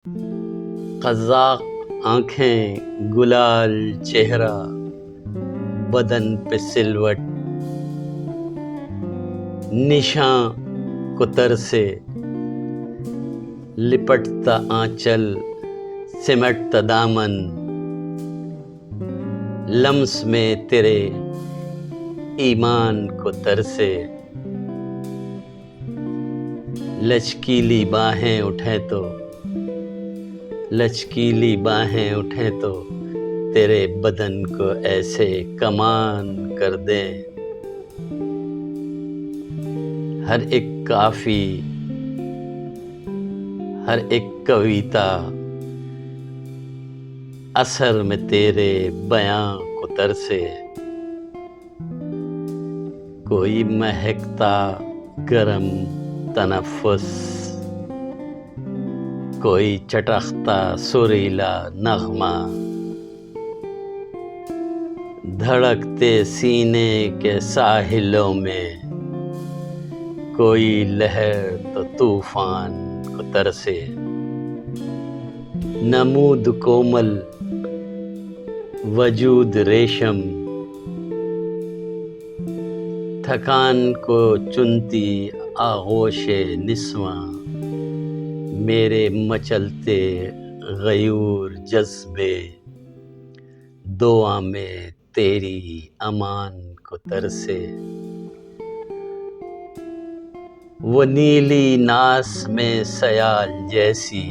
क़ज़्ज़ाक़ आँखें गुलाल चेहरा, बदन पे सिलवट, निशां कुतर से लिपटता आंचल, सिमटता दामन, लम्स में तेरे ईमान को तरसे। लचकीली बाहें उठें तो, लचकीली बाहें उठें तो तेरे बदन को ऐसे कमान कर दें। हर एक काफ़ी, हर एक कविता असर में तेरे बयां को तरसे। कोई महकता गरम तनफ़ुस, कोई चटखता सुरीला नग़मा, धड़कते सीने के साहिलों में कोई लहर तो तूफ़ान को तरसे। नमूद कोमल वजूद रेशम, थकान को चुनती आगोशे निस्वां, मेरे मचलते गयूर जज्बे दुआ में तेरी अमान को तरसे। वो नीली नास में सयाल जैसी,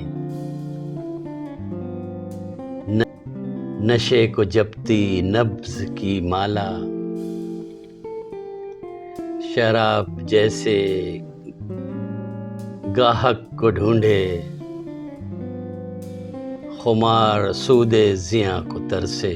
नशे को जपती नब्ज़ की माला, शराब जैसे गाहक को ढूंढे, खुमार सूदे ज़ियां को तरसे।